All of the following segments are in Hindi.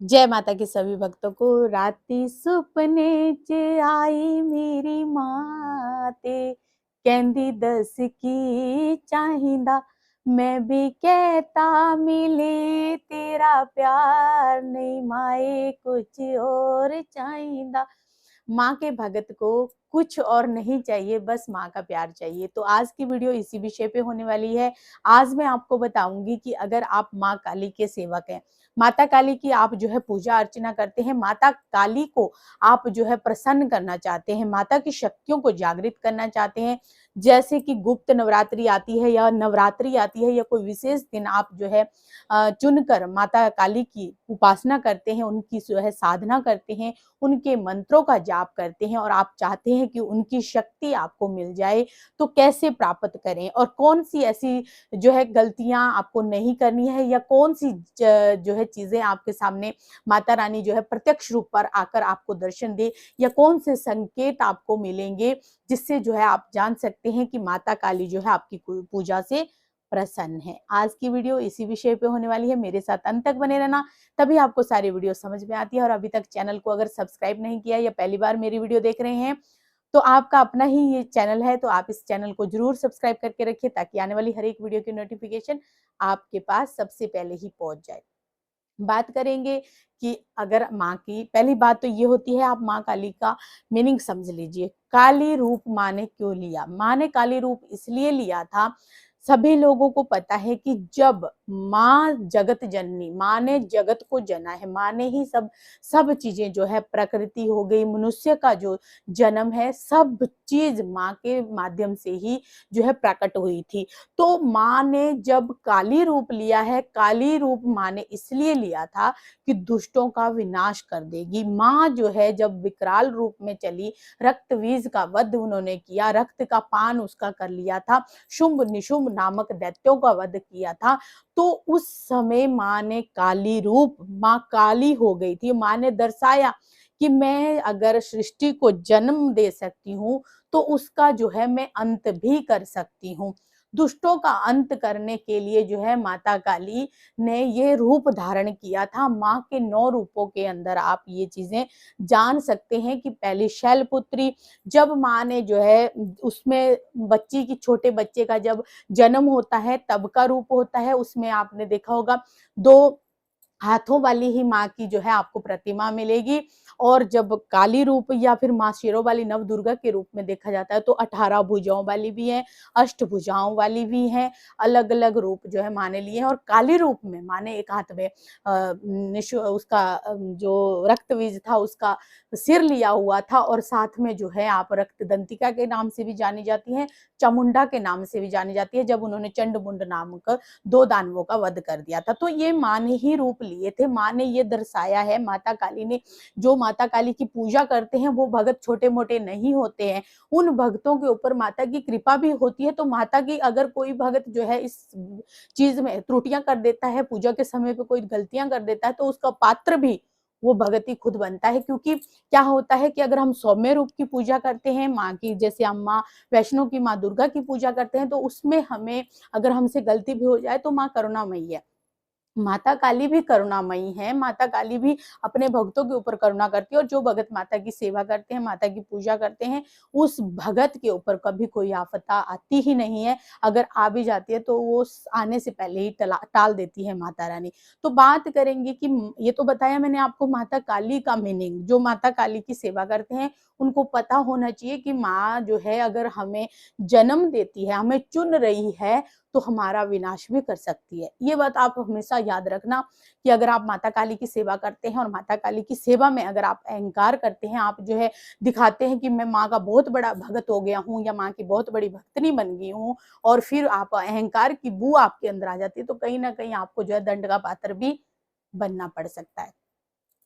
जय माता की सभी भक्तों को। राती सुपने च आई मेरी मां ते कहंदी दस की चाहिंदा, मैं भी कहता मिले तेरा प्यार नहीं माए कुछ और चाहिंदा। माँ के भगत को कुछ और नहीं चाहिए, बस माँ का प्यार चाहिए। तो आज की वीडियो इसी विषय पे होने वाली है। आज मैं आपको बताऊंगी कि अगर आप माँ काली के सेवक हैं, माता काली की आप जो है पूजा अर्चना करते हैं, माता काली को आप जो है प्रसन्न करना चाहते हैं, माता की शक्तियों को जागृत करना चाहते हैं, जैसे कि गुप्त नवरात्रि आती है या नवरात्रि आती है या कोई विशेष दिन आप जो है चुनकर माता काली की उपासना करते हैं, उनकी जो है साधना करते हैं, उनके मंत्रों का जाप करते हैं और आप चाहते हैं कि उनकी शक्ति आपको मिल जाए, तो कैसे प्राप्त करें और कौन सी ऐसी जो है गलतियां आपको नहीं करनी है या कौन सी जो है चीजें आपके सामने माता रानी जो है प्रत्यक्ष रूप पर आकर आपको दर्शन दे, या कौन से संकेत आपको मिलेंगे जिससे जो है आप जान सकते हैं कि माता काली जो है आपकी पूजा से प्रसन्न है। आज की वीडियो इसी विषय पे होने वाली है, मेरे साथ अंत तक बने रहना, तभी आपको सारी वीडियो समझ में आती है। और अभी तक चैनल को अगर सब्सक्राइब नहीं किया या पहली बार मेरी वीडियो देख रहे हैं, तो आपका अपना ही ये चैनल है, तो आप इस चैनल को जरूर सब्सक्राइब करके रखिए ताकि आने वाली हर एक वीडियो की नोटिफिकेशन आपके पास सबसे पहले ही पहुंच जाए। बात करेंगे कि अगर माँ की पहली बात तो ये होती है, आप माँ काली का मीनिंग समझ लीजिए। काली रूप माँ ने क्यों लिया? माँ ने काली रूप इसलिए लिया था, सभी लोगों को पता है कि जब माँ जगत जननी, माँ ने जगत को जना है, माँ ने ही सब चीजें जो है, प्रकृति हो गई, मनुष्य का जो जन्म है, सब चीज माँ के माध्यम से ही जो है प्रकट हुई थी। तो माँ ने जब काली रूप लिया है, काली रूप माँ ने इसलिए लिया था कि दुष्टों का विनाश कर देगी। माँ जो है जब विकराल रूप में चली, रक्तबीज का वध उन्होंने किया, रक्त का पान उसका कर लिया था, शुंभ निशुंभ नामक दैत्यों का वध किया था, तो उस समय माँ ने काली रूप, माँ काली हो गई थी। माँ ने दर्शाया कि मैं अगर सृष्टि को जन्म दे सकती हूँ, तो उसका जो है मैं अंत भी कर सकती हूँ। दुष्टों का अंत करने के लिए जो है माता काली ने ये रूप धारण किया था। माँ के 9 रूपों के अंदर आप ये चीजें जान सकते हैं कि पहली शैलपुत्री, जब माँ ने जो है उसमें बच्ची की, छोटे बच्चे का जब जन्म होता है तब का रूप होता है, उसमें आपने देखा होगा 2 हाथों वाली ही माँ की जो है आपको प्रतिमा मिलेगी। और जब काली रूप या फिर माँ शेरों वाली नव दुर्गा के रूप में देखा जाता है, तो 18 भुजाओं वाली भी है, अष्ट भुजाओं वाली भी है, अलग अलग रूप जो है माँ ने लिए हैं। और काली रूप में माँ ने एक हाथ में उसका जो रक्तबीज था उसका सिर लिया हुआ था, और साथ में जो है आप रक्त दंतिका के नाम से भी जानी जाती है, चामुंडा के नाम से भी जानी जाती है, जब उन्होंने चंडमुंड नामक 2 दानवों का वध कर दिया था। तो ये माँ ने ही रूप लिए थे, माँ ने ये दर्शाया है। माता काली ने, जो माता काली की पूजा करते हैं वो भगत छोटे मोटे नहीं होते हैं, उन भक्तों के ऊपर माता की कृपा भी होती है। तो माता की अगर कोई भगत जो है इस चीज में त्रुटियां कर देता है, पूजा के समय पे कोई गलतियां कर देता है, तो उसका पात्र भी वो भगत ही खुद बनता है। क्योंकि क्या होता है कि अगर हम सौम्य रूप की पूजा करते हैं माँ की, जैसे हम माँ वैष्णो की, माँ दुर्गा की पूजा करते हैं, तो उसमें हमें अगर हमसे गलती भी हो जाए तो माँ करुणामयी है, माता काली भी करुणामयी है। माता काली भी अपने भक्तों के ऊपर करुणा करती है, और जो भगत माता की सेवा करते हैं, माता की पूजा करते हैं, उस भगत के ऊपर कभी कोई आफत आती ही नहीं है। अगर आ भी जाती है तो वो आने से पहले ही टाल देती है माता रानी। तो बात करेंगे कि ये तो बताया मैंने आपको माता काली का मीनिंग। जो माता काली की सेवा करते हैं उनको पता होना चाहिए कि माँ जो है अगर हमें जन्म देती है, हमें चुन रही है, तो हमारा विनाश भी कर सकती है। ये बात आप हमेशा याद रखना कि अगर आप माता काली की सेवा करते हैं और माता काली की सेवा में अगर आप अहंकार करते हैं, आप जो है दिखाते हैं कि मैं माँ का बहुत बड़ा भगत हो गया हूँ या माँ की बहुत बड़ी भक्तनी बन गई हूँ, और फिर आप अहंकार की बू आपके अंदर आ जाती है, तो कहीं ना कहीं आपको जो है दंड का पात्र भी बनना पड़ सकता है।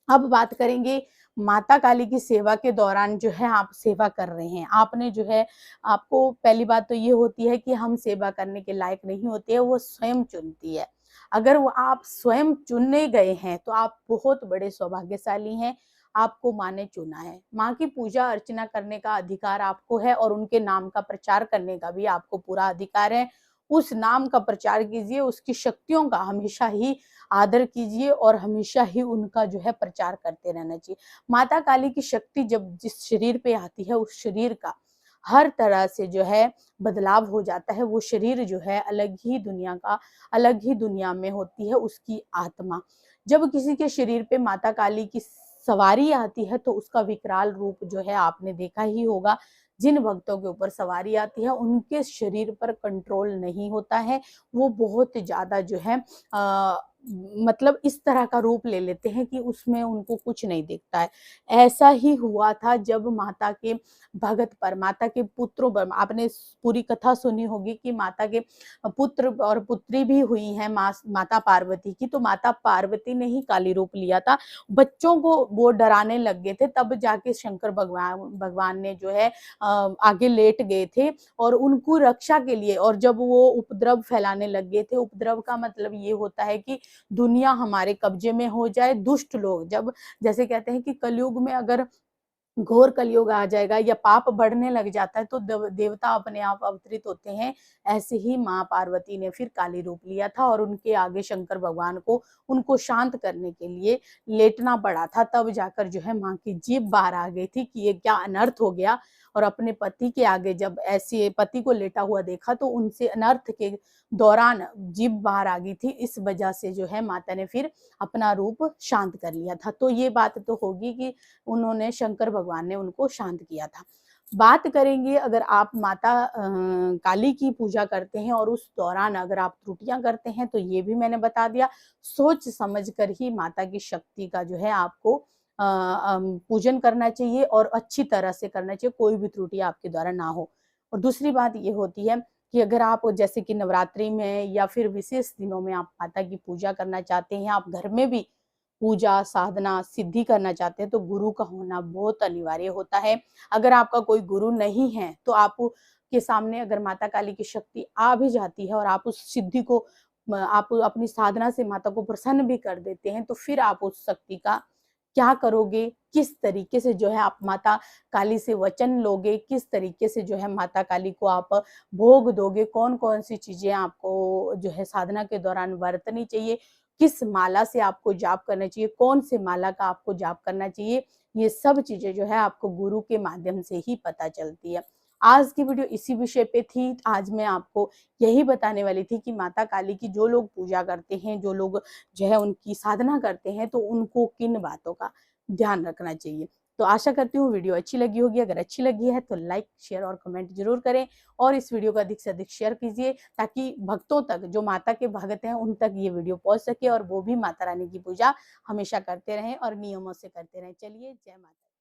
अब बात करेंगे माता काली की सेवा के दौरान जो है आप सेवा कर रहे हैं, आपने जो है, आपको पहली बात तो ये होती है कि हम सेवा करने के लायक नहीं होते हैं, वो स्वयं चुनती है। अगर वो आप स्वयं चुनने गए हैं तो आप बहुत बड़े सौभाग्यशाली हैं, आपको माँ ने चुना है। माँ की पूजा अर्चना करने का अधिकार आपको है, और उनके नाम का प्रचार करने का भी आपको पूरा अधिकार है। उस नाम का प्रचार कीजिए, उसकी शक्तियों का हमेशा ही आदर कीजिए और हमेशा ही उनका जो है प्रचार करते रहना चाहिए। माता काली की शक्ति जब जिस शरीर पे आती है, उस शरीर का हर तरह से जो है बदलाव हो जाता है। वो शरीर जो है अलग ही दुनिया का, अलग ही दुनिया में होती है उसकी आत्मा। जब किसी के शरीर पे माता काली की सवारी आती है तो उसका विकराल रूप जो है आपने देखा ही होगा। जिन भक्तों के ऊपर सवारी आती है उनके शरीर पर कंट्रोल नहीं होता है। वो बहुत ज़्यादा जो है मतलब इस तरह का रूप ले लेते हैं कि उसमें उनको कुछ नहीं दिखता है। ऐसा ही हुआ था जब माता के भगत पर, माता के पुत्रों पर, आपने पूरी कथा सुनी होगी कि माता के पुत्र और पुत्री भी हुई हैं माता पार्वती की। तो माता पार्वती ने ही काली रूप लिया था। बच्चों को वो डराने लग गए थे, तब जाके शंकर भगवान ने जो है आगे लेट गए थे और उनको रक्षा के लिए। और जब वो उपद्रव फैलाने लग गए थे, उपद्रव का मतलब ये होता है कि दुनिया हमारे कब्जे में हो जाए। दुष्ट लोग जब, जैसे कहते हैं कि कलयुग में अगर घोर कलयुग आ जाएगा या पाप बढ़ने लग जाता है तो देवता अपने आप अवतरित होते हैं। ऐसे ही माँ पार्वती ने फिर काली रूप लिया था और उनके आगे शंकर भगवान को उनको शांत करने के लिए लेटना पड़ा था। तब जाकर जो है माँ की जीभ बाहर आ गई थी कि ये क्या अनर्थ हो गया। और अपने पति के आगे जब ऐसे पति को लेटा हुआ देखा तो उनसे अनर्थ के दौरान जीभ बाहर आ गई थी। इस वजह से जो है माता ने फिर अपना रूप शांत कर लिया था। तो ये बात तो होगी कि उन्होंने, शंकर भगवान ने उनको शांत किया था। बात करेंगे अगर आप माता काली की पूजा करते हैं और उस दौरान अगर आप त्रुटियां करते हैं तो ये भी मैंने बता दिया। सोच समझ कर ही माता की शक्ति का जो है आपको पूजन करना चाहिए और अच्छी तरह से करना चाहिए, कोई भी त्रुटि आपके द्वारा ना हो। और दूसरी बात ये होती है कि अगर आप जैसे कि नवरात्रि में या फिर विशेष दिनों में आप माता की पूजा करना चाहते हैं, आप घर में भी पूजा, साधना, सिद्धि करना चाहते हैं तो गुरु का होना बहुत अनिवार्य होता है। अगर आपका कोई गुरु नहीं है तो आप के सामने अगर माता काली की शक्ति आ भी जाती है और आप उस सिद्धि को आप अपनी साधना से माता को प्रसन्न भी कर देते हैं तो फिर आप उस शक्ति का क्या करोगे? किस तरीके से जो है आप माता काली से वचन लोगे? किस तरीके से जो है माता काली को आप भोग दोगे? कौन-कौन सी चीज़ें आपको जो है साधना के दौरान बरतनी चाहिए? किस माला से आपको जाप करना चाहिए? कौन से माला का आपको जाप करना चाहिए? ये सब चीज़ें जो है आपको गुरु के माध्यम से ही पता चलती है। आज की वीडियो इसी विषय पे थी। आज मैं आपको यही बताने वाली थी कि माता काली की जो लोग पूजा करते हैं, जो लोग जो है उनकी साधना करते हैं तो उनको किन बातों का ध्यान रखना चाहिए। तो आशा करती हूँ वीडियो अच्छी लगी होगी। अगर अच्छी लगी है तो लाइक, शेयर और कमेंट जरूर करें और इस वीडियो को अधिक से अधिक शेयर कीजिए ताकि भक्तों तक, जो माता के भक्त हैं, उन तक ये वीडियो पहुंच सके और वो भी माता रानी की पूजा हमेशा करते रहें और नियमों से करते रहें। चलिए, जय माता।